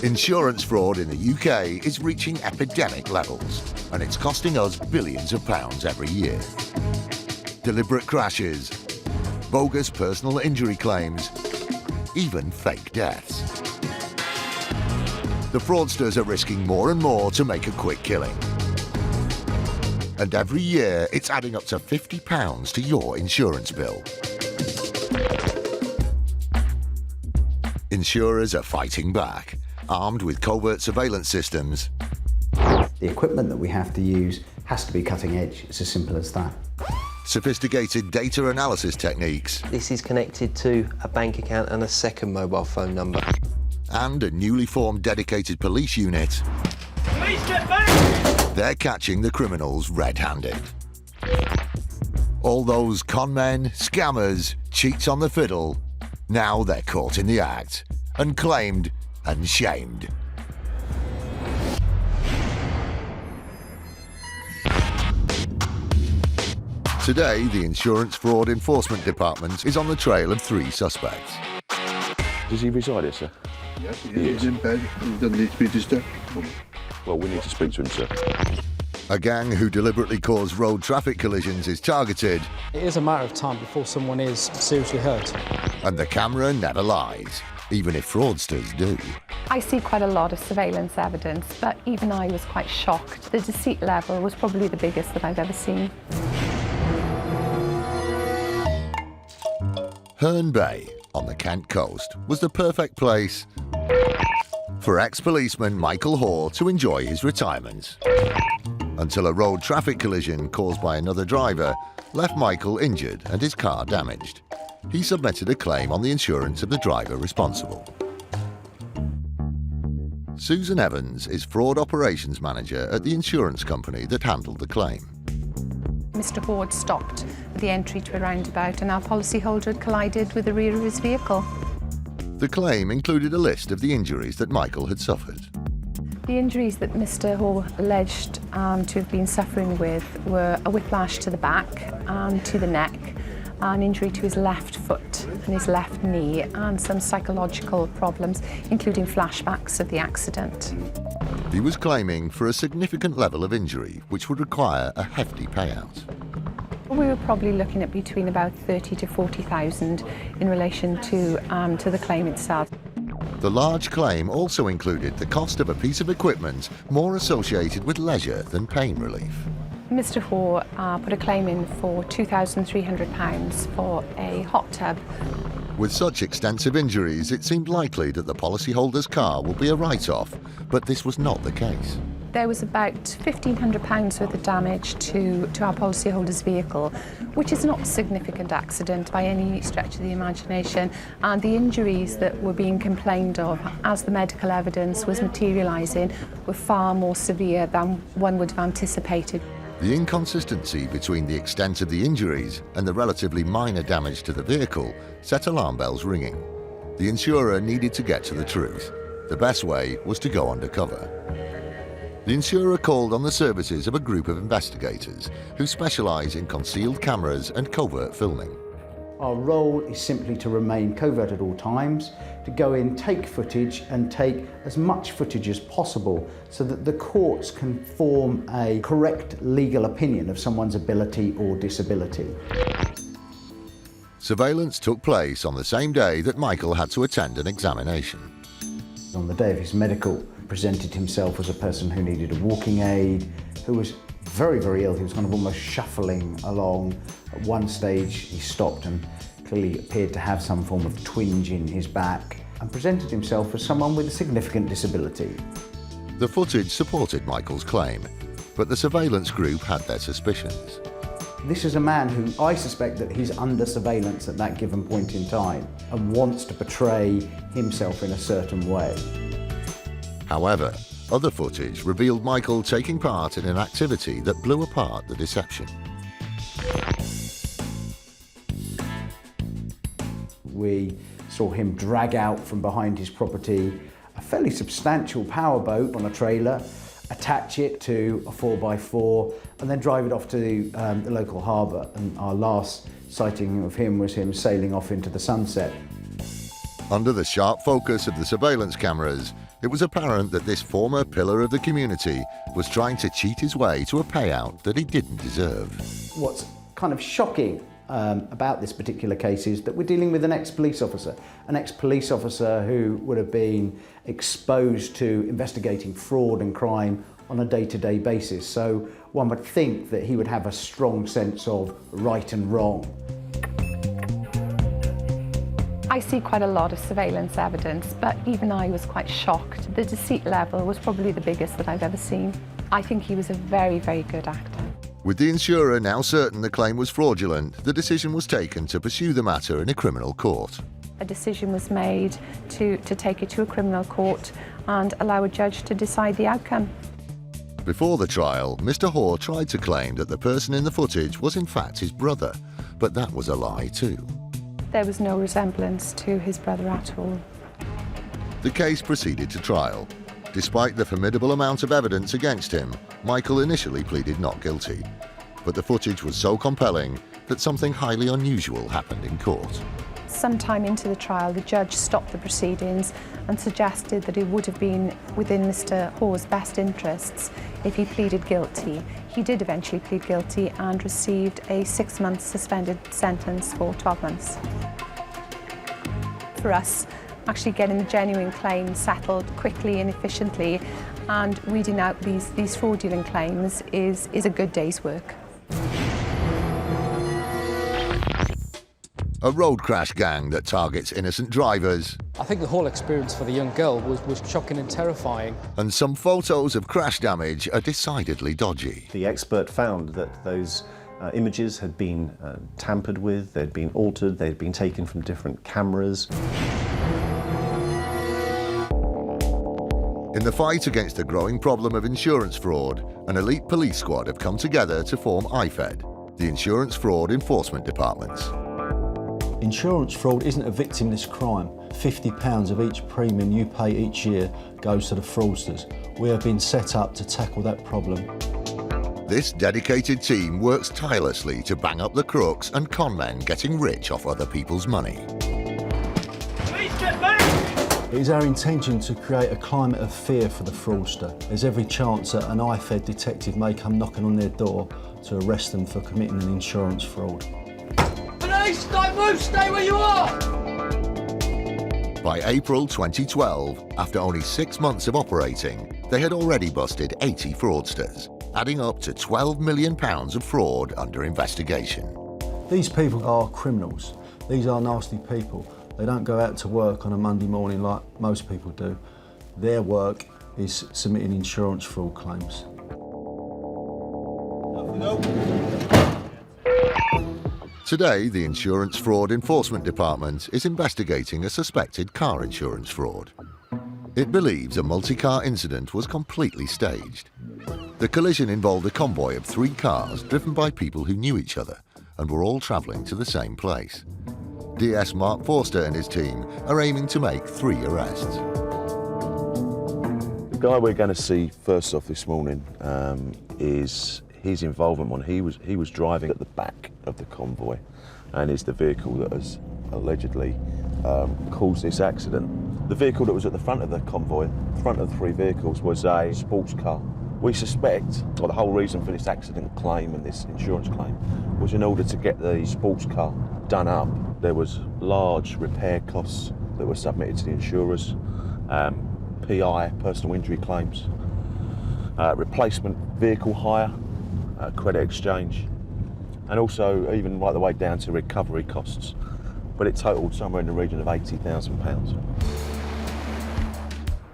Insurance fraud in the UK is reaching epidemic levels, and it's costing us billions of pounds every year. Deliberate crashes, bogus personal injury claims, even fake deaths. The fraudsters are risking more and more to make a quick killing. And every year, it's adding up to £50 to your insurance bill. Insurers are fighting back, armed with covert surveillance systems. The equipment that we have to use has to be cutting edge. It's as simple as that. Sophisticated data analysis techniques. This is connected to a bank account and a second mobile phone number. And a newly formed dedicated police unit. Police, get back! They're catching the criminals red-handed. All those con men, scammers, cheats on the fiddle, now they're caught in the act and claimed and shamed. Today, the Insurance Fraud Enforcement Department is on the trail of 3 suspects. Does he reside here, sir? Yes, he's in bed. He doesn't need to be disturbed. Well, we need to speak to him, sir. A gang who deliberately cause road traffic collisions is targeted. It is a matter of time before someone is seriously hurt. And the camera never lies, even if fraudsters do. I see quite a lot of surveillance evidence, but even I was quite shocked. The deceit level was probably the biggest that I've ever seen. Herne Bay, on the Kent coast, was the perfect place for ex-policeman Michael Hoare to enjoy his retirement. Until a road traffic collision caused by another driver left Michael injured and his car damaged. He submitted a claim on the insurance of the driver responsible. Susan Evans is fraud operations manager at the insurance company that handled the claim. Mr. Hoare stopped at the entry to a roundabout and our policyholder had collided with the rear of his vehicle. The claim included a list of the injuries that Michael had suffered. The injuries that Mr. Hoare alleged to have been suffering with were a whiplash to the back, to the neck, an injury to his left foot and his left knee, and some psychological problems, including flashbacks of the accident. He was claiming for a significant level of injury, which would require a hefty payout. We were probably looking at between about 30 to 40,000 in relation to the claim itself. The large claim also included the cost of a piece of equipment more associated with leisure than pain relief. Mr. Hoare put a claim in for £2,300 for a hot tub. With such extensive injuries, it seemed likely that the policyholder's car would be a write-off, but this was not the case. There was about £1,500 worth of damage to our policyholder's vehicle, which is not a significant accident by any stretch of the imagination, and the injuries that were being complained of as the medical evidence was materialising were far more severe than one would have anticipated. The inconsistency between the extent of the injuries and the relatively minor damage to the vehicle set alarm bells ringing. The insurer needed to get to the truth. The best way was to go undercover. The insurer called on the services of a group of investigators who specialise in concealed cameras and covert filming. Our role is simply to remain covert at all times, to go in, take footage and take as much footage as possible so that the courts can form a correct legal opinion of someone's ability or disability. Surveillance took place on the same day that Michael had to attend an examination. On the day of his medical, presented himself as a person who needed a walking aid, who was very, very ill. He was kind of almost shuffling along. At one stage, he stopped and clearly appeared to have some form of twinge in his back and presented himself as someone with a significant disability. The footage supported Michael's claim, but the surveillance group had their suspicions. This is a man who I suspect that he's under surveillance at that given point in time and wants to portray himself in a certain way. However, other footage revealed Michael taking part in an activity that blew apart the deception. We saw him drag out from behind his property a fairly substantial powerboat on a trailer, attach it to a 4x4 and then drive it off to the local harbour. And our last sighting of him was him sailing off into the sunset. Under the sharp focus of the surveillance cameras, It was apparent that this former pillar of the community was trying to cheat his way to a payout that he didn't deserve. What's kind of shocking about this particular case is that we're dealing with an ex-police officer who would have been exposed to investigating fraud and crime on a day-to-day basis. So one would think that he would have a strong sense of right and wrong. I see quite a lot of surveillance evidence, but even I was quite shocked. The deceit level was probably the biggest that I've ever seen. I think he was a very, very good actor. With the insurer now certain the claim was fraudulent, the decision was taken to pursue the matter in a criminal court. A decision was made to take it to a criminal court and allow a judge to decide the outcome. Before the trial, Mr. Hoare tried to claim that the person in the footage was in fact his brother, but that was a lie too. There was no resemblance to his brother at all. The case proceeded to trial. Despite the formidable amount of evidence against him, Michael initially pleaded not guilty. But the footage was so compelling that something highly unusual happened in court. Sometime into the trial, the judge stopped the proceedings and suggested that it would have been within Mr. Hoare's best interests if he pleaded guilty. He did eventually plead guilty and received a 6-month suspended sentence for 12 months. For us, actually getting the genuine claims settled quickly and efficiently and weeding out these fraudulent claims is a good day's work. A road crash gang that targets innocent drivers. I think the whole experience for the young girl was shocking and terrifying. And some photos of crash damage are decidedly dodgy. The expert found that those images had been tampered with, they'd been altered, they'd been taken from different cameras. In the fight against the growing problem of insurance fraud, an elite police squad have come together to form IFED, the Insurance Fraud Enforcement Department. Insurance fraud isn't a victimless crime. £50 of each premium you pay each year goes to the fraudsters. We have been set up to tackle that problem. This dedicated team works tirelessly to bang up the crooks and con men getting rich off other people's money. Please get back! It is our intention to create a climate of fear for the fraudster. There's every chance that an IFED detective may come knocking on their door to arrest them for committing an insurance fraud. Police, don't move, stay where you are! By April 2012, after only 6 months of operating, they had already busted 80 fraudsters, adding up to £12 million of fraud under investigation. These people are criminals. These are nasty people. They don't go out to work on a Monday morning like most people do. Their work is submitting insurance fraud claims. Today, the Insurance Fraud Enforcement Department is investigating a suspected car insurance fraud. It believes a multi-car incident was completely staged. The collision involved a convoy of 3 cars driven by people who knew each other and were all travelling to the same place. DS Mark Forster and his team are aiming to make 3 arrests. The guy we're going to see first off this morning is his involvement when he was driving at the back of the convoy and is the vehicle that has allegedly caused this accident. The vehicle that was at the front of the convoy, front of the 3 vehicles, was a sports car. We suspect, or the whole reason for this accident claim and this insurance claim was in order to get the sports car done up. There was large repair costs that were submitted to the insurers, PI, personal injury claims, replacement vehicle hire, credit exchange, and also even right the way down to recovery costs. But it totalled somewhere in the region of £80,000.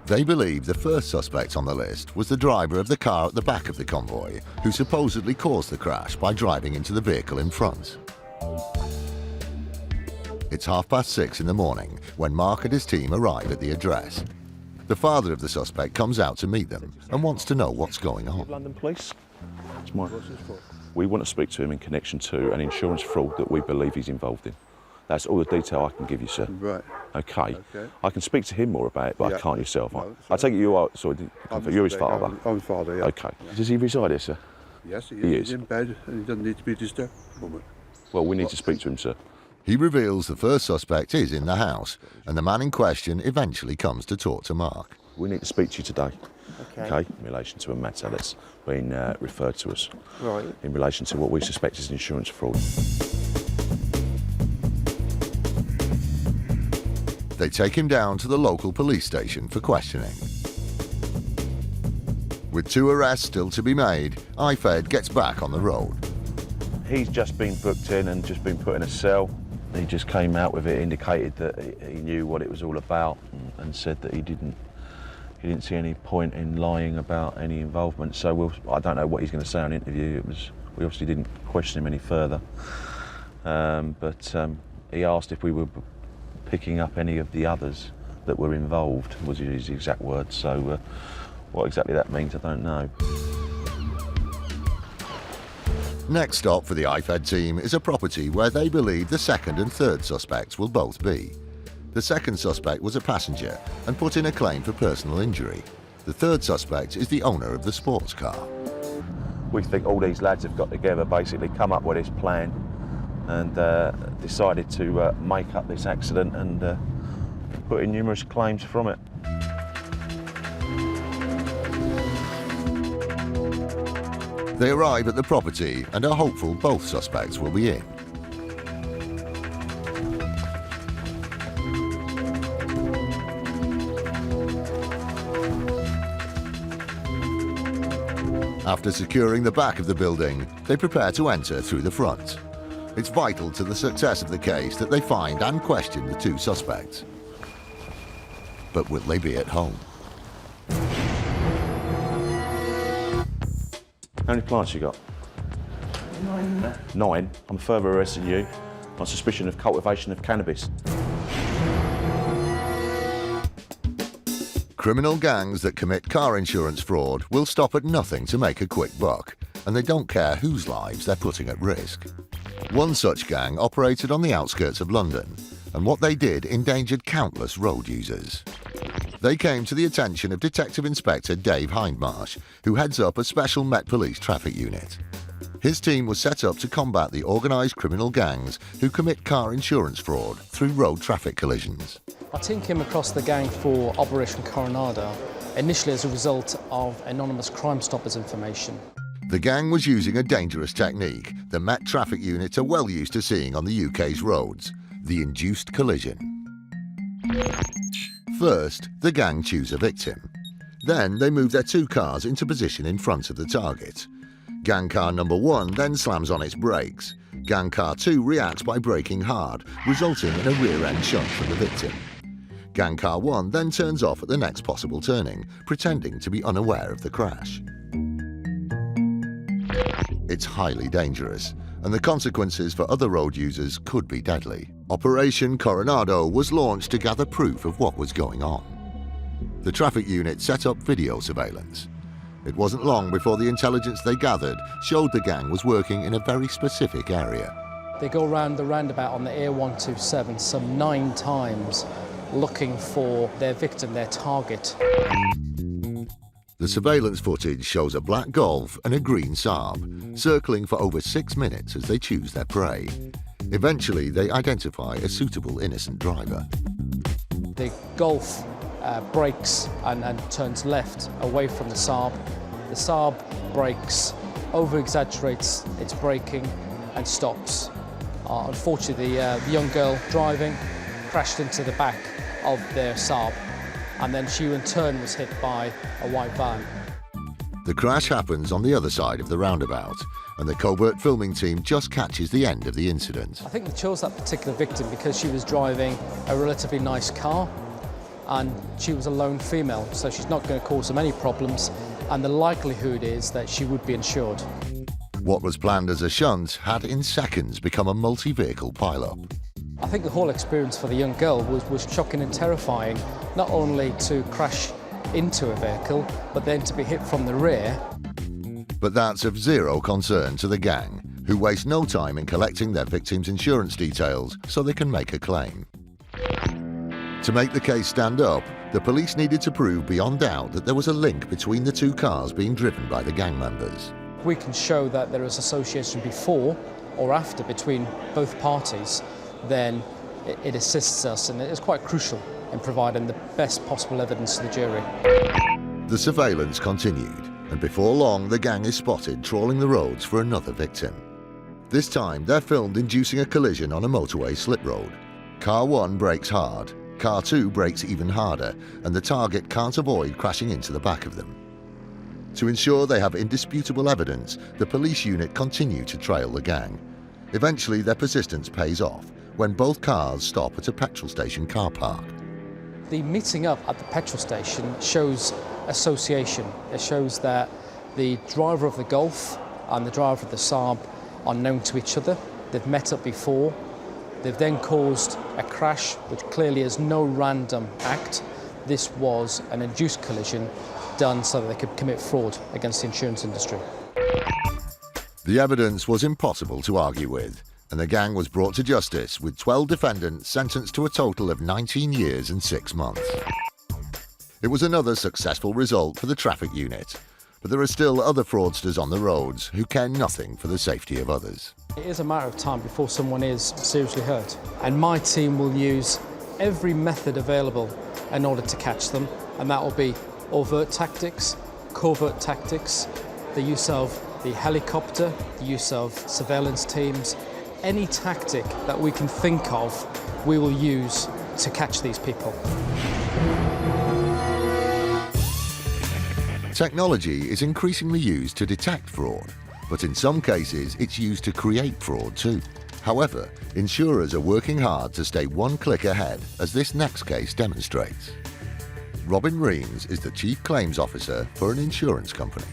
They believe the first suspect on the list was the driver of the car at the back of the convoy, who supposedly caused the crash by driving into the vehicle in front. It's 6:30 in the morning when Mark and his team arrive at the address. The father of the suspect comes out to meet them and wants to know what's going on. London Police. It's Mike. We want to speak to him in connection to an insurance fraud that we believe he's involved in. That's all the detail I can give you, sir. Right. Okay. I can speak to him more about it, but I can't yourself. I take it you are, sorry, you're his father? I'm father, yeah. Okay. Does he reside here, sir? Yes, he is. He's in bed and he doesn't need to be disturbed. Well, we need to speak to him, sir. He reveals the first suspect is in the house, and the man in question eventually comes to talk to Mark. We need to speak to you today. Okay. In relation to a matter that's been referred to us. Right. In relation to what we suspect is insurance fraud. They take him down to the local police station for questioning. With 2 arrests still to be made, IFED gets back on the road. He's just been booked in and just been put in a cell. He just came out with it, indicated that he knew what it was all about, and said that he didn't see any point in lying about any involvement. So I don't know what he's going to say on interview. We obviously didn't question him any further, but he asked if we were picking up any of the others that were involved, was his exact words. So what exactly that means, I don't know. Next stop for the IFED team is a property where they believe the second and third suspects will both be. The second suspect was a passenger and put in a claim for personal injury. The third suspect is the owner of the sports car. We think all these lads have got together, basically come up with this plan and decided to make up this accident and put in numerous claims from it. They arrive at the property and are hopeful both suspects will be in. After securing the back of the building, they prepare to enter through the front. It's vital to the success of the case that they find and question the 2 suspects. But will they be at home? How many plants you got? 9. 9. I'm further arresting you on suspicion of cultivation of cannabis. Criminal gangs that commit car insurance fraud will stop at nothing to make a quick buck, and they don't care whose lives they're putting at risk. One such gang operated on the outskirts of London, and what they did endangered countless road users. They came to the attention of Detective Inspector Dave Hindmarsh, who heads up a special Met Police traffic unit. His team was set up to combat the organised criminal gangs who commit car insurance fraud through road traffic collisions. Our team came across the gang for Operation Coronado, initially as a result of anonymous Crime Stoppers information. The gang was using a dangerous technique the Met traffic units are well used to seeing on the UK's roads, the induced collision. First, the gang choose a victim. Then they move their 2 cars into position in front of the target. Gang car number 1 then slams on its brakes. Gang car 2 reacts by braking hard, resulting in a rear-end shunt from the victim. Gang car 1 then turns off at the next possible turning, pretending to be unaware of the crash. It's highly dangerous, and the consequences for other road users could be deadly. Operation Coronado was launched to gather proof of what was going on. The traffic unit set up video surveillance. It wasn't long before the intelligence they gathered showed the gang was working in a very specific area. They go round the roundabout on the A127 some 9 times, looking for their victim, their target. The surveillance footage shows a black Golf and a green Saab, circling for over 6 minutes as they choose their prey. Eventually, they identify a suitable innocent driver. The Golf brakes and turns left away from the Saab. The Saab brakes, over-exaggerates its braking and stops. Unfortunately, the young girl driving crashed into the back of their Saab, and then she in turn was hit by a white van. The crash happens on the other side of the roundabout, and the covert filming team just catches the end of the incident. I think they chose that particular victim because she was driving a relatively nice car, and she was a lone female, so she's not going to cause them any problems, and the likelihood is that she would be insured. What was planned as a shunt had in seconds become a multi-vehicle pile-up. I think the whole experience for the young girl was shocking and terrifying, not only to crash into a vehicle, but then to be hit from the rear. But that's of zero concern to the gang, who waste no time in collecting their victims' insurance details so they can make a claim. To make the case stand up, the police needed to prove beyond doubt that there was a link between the 2 cars being driven by the gang members. We can show that there is association before or after between both parties, then it assists us, and it is quite crucial in providing the best possible evidence to the jury. The surveillance continued, and before long the gang is spotted trawling the roads for another victim. This time they're filmed inducing a collision on a motorway slip road. Car 1 brakes hard, Car 2 brakes even harder, and the target can't avoid crashing into the back of them. To ensure they have indisputable evidence, the police unit continue to trail the gang. Eventually their persistence pays off when both cars stop at a petrol station car park. The meeting up at the petrol station shows association. It shows that the driver of the Golf and the driver of the Saab are known to each other. They've met up before. They've then caused a crash, which clearly is no random act. This was an induced collision done so that they could commit fraud against the insurance industry. The evidence was impossible to argue with, and the gang was brought to justice with 12 defendants sentenced to a total of 19 years and 6 months. It was another successful result for the traffic unit, but there are still other fraudsters on the roads who care nothing for the safety of others. It is a matter of time before someone is seriously hurt, and my team will use every method available in order to catch them, and that will be overt tactics, covert tactics, the use of the helicopter, the use of surveillance teams. Any tactic that we can think of, we will use to catch these people. Technology is increasingly used to detect fraud, but in some cases it's used to create fraud too. However, insurers are working hard to stay one click ahead, as this next case demonstrates. Robin Reams is the Chief Claims Officer for an insurance company.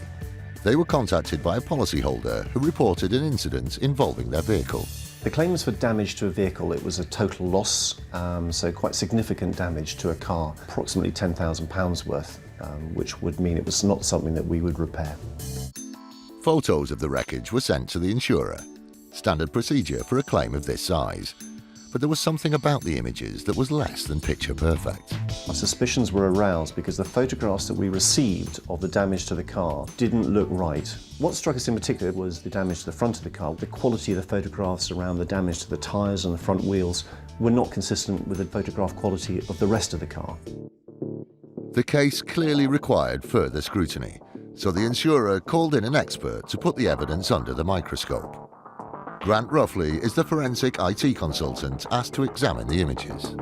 They were contacted by a policyholder who reported an incident involving their vehicle. The claim was for damage to a vehicle. It was a total loss, so quite significant damage to a car, approximately £10,000 worth, which would mean it was not something that we would repair. Photos of the wreckage were sent to the insurer, standard procedure for a claim of this size. But there was something about the images that was less than picture perfect. Our suspicions were aroused because the photographs that we received of the damage to the car didn't look right. What struck us in particular was the damage to the front of the car. The quality of the photographs around the damage to the tyres and the front wheels were not consistent with the photograph quality of the rest of the car. The case clearly required further scrutiny, so the insurer called in an expert to put the evidence under the microscope. Grant Ruffley is the forensic IT consultant asked to examine the images.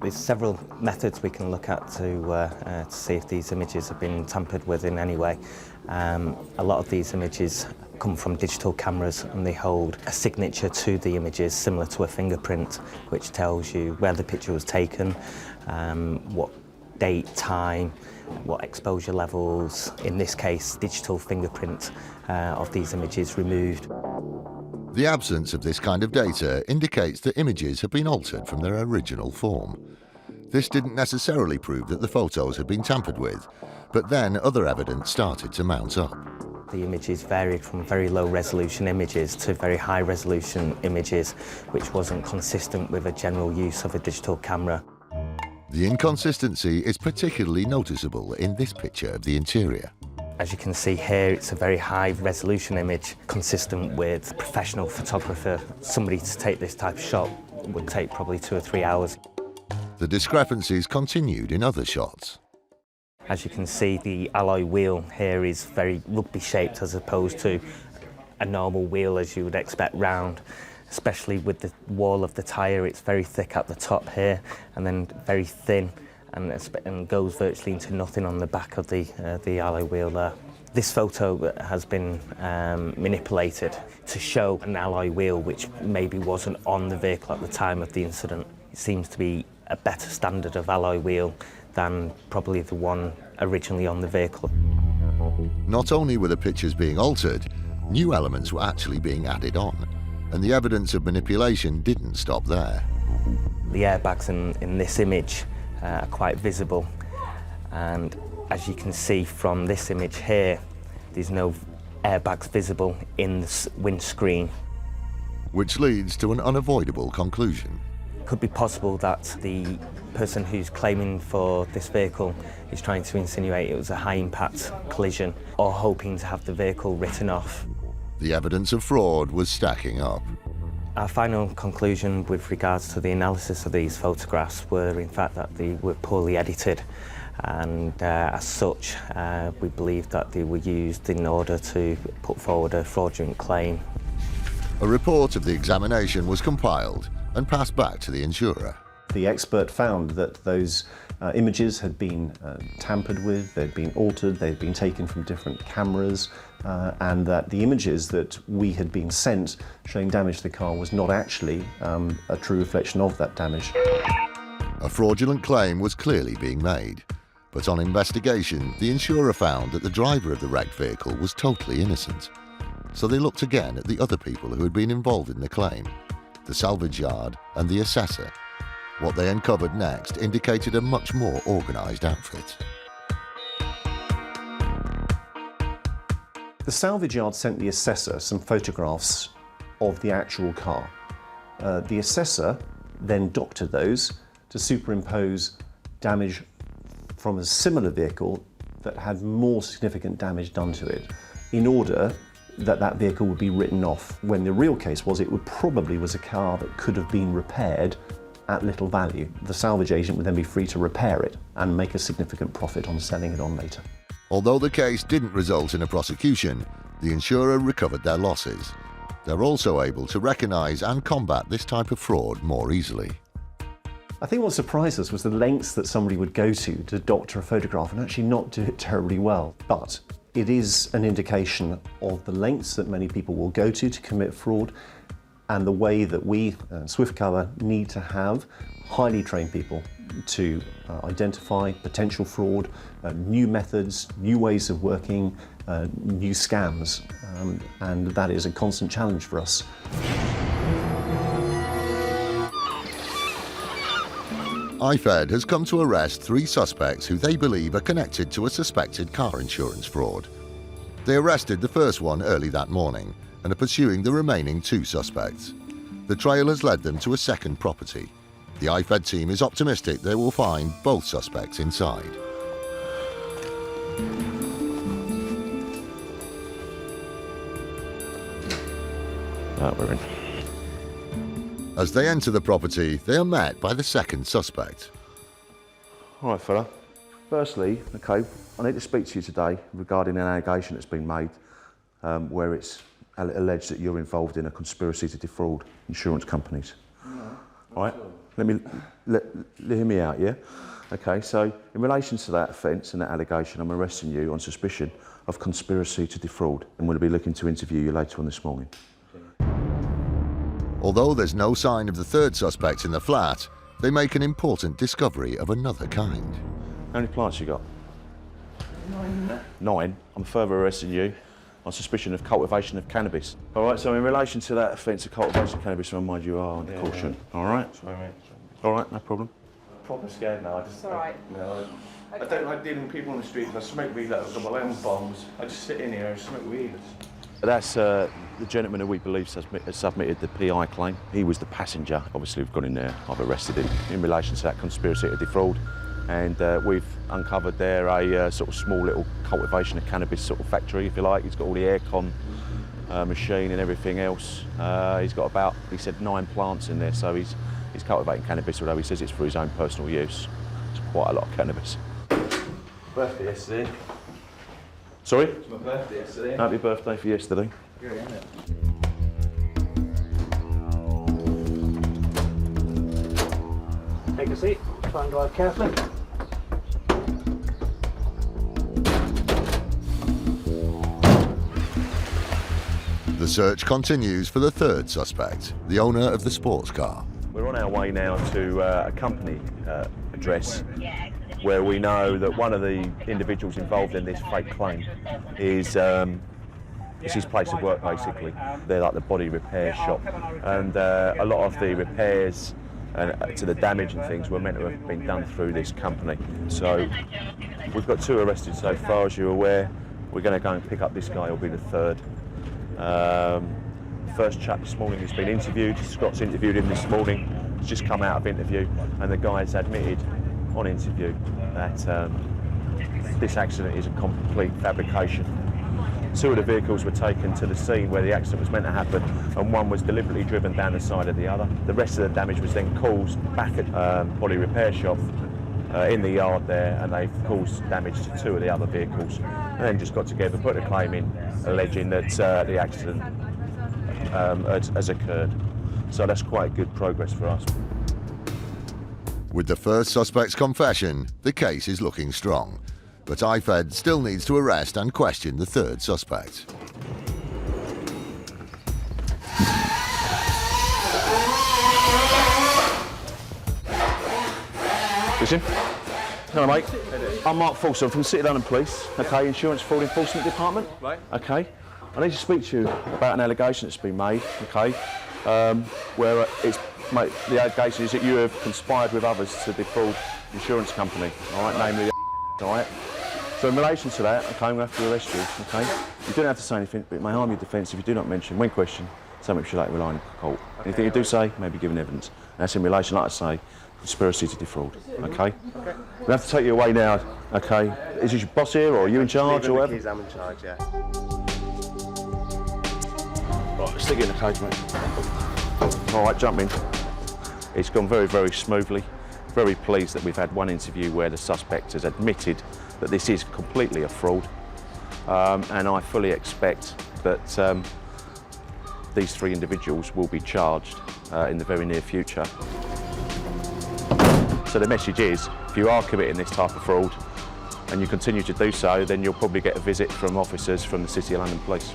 There's several methods we can look at to see if these images have been tampered with in any way. A lot of these images come from digital cameras and they hold a signature to the images similar to a fingerprint, which tells you where the picture was taken, what date, time, what exposure levels. In this case, digital fingerprint of these images removed. The absence of this kind of data indicates that images have been altered from their original form. This didn't necessarily prove that the photos had been tampered with, but then other evidence started to mount up. The images varied from very low resolution images to very high resolution images, which wasn't consistent with a general use of a digital camera. The inconsistency is particularly noticeable in this picture of the interior. As you can see here, it's a very high resolution image, consistent with a professional photographer. Somebody to take this type of shot would take probably 2 or 3 hours. The discrepancies continued in other shots. As you can see, the alloy wheel here is very rugby shaped as opposed to a normal wheel as you would expect round, especially with the wall of the tyre. It's very thick at the top here and then very thin, and goes virtually into nothing on the back of the alloy wheel there. This photo has been manipulated to show an alloy wheel which maybe wasn't on the vehicle at the time of the incident. It seems to be a better standard of alloy wheel than probably the one originally on the vehicle. Not only were the pictures being altered, new elements were actually being added on, and the evidence of manipulation didn't stop there. The airbags in this image are quite visible, and as you can see from this image here, there's no airbags visible in the windscreen. Which leads to an unavoidable conclusion. It could be possible that the person who's claiming for this vehicle is trying to insinuate it was a high-impact collision or hoping to have the vehicle written off. The evidence of fraud was stacking up. Our final conclusion with regards to the analysis of these photographs were in fact that they were poorly edited, and as such we believe that they were used in order to put forward a fraudulent claim. A report of the examination was compiled and passed back to the insurer. The expert found that those images had been tampered with, they'd been altered, they'd been taken from different cameras, and that the images that we had been sent showing damage to the car was not actually a true reflection of that damage. A fraudulent claim was clearly being made, but on investigation, the insurer found that the driver of the wrecked vehicle was totally innocent. So they looked again at the other people who had been involved in the claim, the salvage yard and the assessor. What they uncovered next indicated a much more organised outfit. The salvage yard sent the assessor some photographs of the actual car. The assessor then doctored those to superimpose damage from a similar vehicle that had more significant damage done to it, in order that that vehicle would be written off, when the real case was it probably was a car that could have been repaired at little value. The salvage agent would then be free to repair it and make a significant profit on selling it on later. Although the case didn't result in a prosecution, the insurer recovered their losses. They're also able to recognise and combat this type of fraud more easily. I think what surprised us was the lengths that somebody would go to doctor a photograph and actually not do it terribly well. But it is an indication of the lengths that many people will go to commit fraud, and the way that we, Swiftcover, need to have highly trained people to identify potential fraud, new methods, new ways of working, new scams, and that is a constant challenge for us. IFED has come to arrest 3 suspects who they believe are connected to a suspected car insurance fraud. They arrested the first one early that morning and are pursuing the remaining 2 suspects. The trail has led them to a second property. The IFED team is optimistic they will find both suspects inside. We're in. As they enter the property, they are met by the second suspect. All right, fella. Firstly, okay, I need to speak to you today regarding an allegation that's been made where it's alleged that you're involved in a conspiracy to defraud insurance companies. No. All right, hear me out, yeah? Okay, so in relation to that offence and that allegation, I'm arresting you on suspicion of conspiracy to defraud, and we'll be looking to interview you later on this morning. Although there's no sign of the third suspect in the flat, they make an important discovery of another kind. How many plants you got? 9. 9? I'm further arresting you on suspicion of cultivation of cannabis. All right, so in relation to that offence of cultivation of cannabis, I remind you are under caution. All right? Sorry, mate. All right, no problem. I'm proper scared now. It's all right. I don't like dealing with people on the streets. I smoke weed like I've got my own bombs. I just sit in here and smoke weed. That's the gentleman who we believe has submitted the PI claim. He was the passenger. Obviously, we've gone in there. I've arrested him in relation to that conspiracy to defraud. And we've uncovered there a sort of small little cultivation of cannabis sort of factory, if you like. He's got all the aircon machine and everything else. He's got about, he said, 9 plants in there, so he's cultivating cannabis, although he says it's for his own personal use. It's quite a lot of cannabis. Birthday yesterday. Sorry? It's my birthday yesterday. Happy birthday for yesterday. Yeah, isn't it? Take a seat. Try and drive carefully. The search continues for the third suspect, the owner of the sports car. We're on our way now to a company address where we know that one of the individuals involved in this fake claim is it's his place of work, basically. They're like the body repair shop, and a lot of the repairs to the damage and things were meant to have been done through this company. So we've got 2 arrested so far, as you're aware. We're going to go and pick up this guy. He'll be the third. First chap this morning has been interviewed. Scott's interviewed him this morning. He's just come out of interview, and the guy's admitted on interview that this accident is a complete fabrication. 2 of the vehicles were taken to the scene where the accident was meant to happen, and 1 was deliberately driven down the side of the other. The rest of the damage was then caused back at body repair shop in the yard there, and they've caused damage to 2 of the other vehicles, and then just got together, put a claim in, alleging that the accident has occurred. So that's quite good progress for us. With the first suspect's confession, the case is looking strong, but IFED still needs to arrest and question the third suspect. Listen. Hello, mate. I'm Mark Fulson from City London Police, okay, Insurance Fraud Enforcement Department. Right. Okay. I need to speak to you about an allegation that's been made, okay, where the allegation is that you have conspired with others to defraud the insurance company, all right, namely the all right. So in relation to that, okay, I'm going to have to arrest you, okay. You don't have to say anything, but it may harm your defence if you do not mention, when questioned, something which you later rely on in court. Okay. Anything you do say may be given evidence. And that's in relation, like I say, conspiracy to defraud, okay? We have to take you away now, okay? Is this your boss here, or are you in charge, or whatever? I'm in charge, yeah. Right, stick it in the cage, mate. All right, jump in. It's gone very, very smoothly. Very pleased that we've had one interview where the suspect has admitted that this is completely a fraud, and I fully expect that these 3 individuals will be charged in the very near future. So the message is, if you are committing this type of fraud and you continue to do so, then you'll probably get a visit from officers from the City of London Police.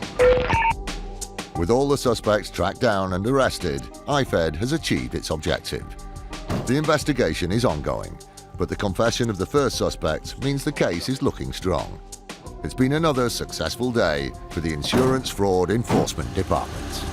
With all the suspects tracked down and arrested, IFED has achieved its objective. The investigation is ongoing, but the confession of the first suspect means the case is looking strong. It's been another successful day for the Insurance Fraud Enforcement Department.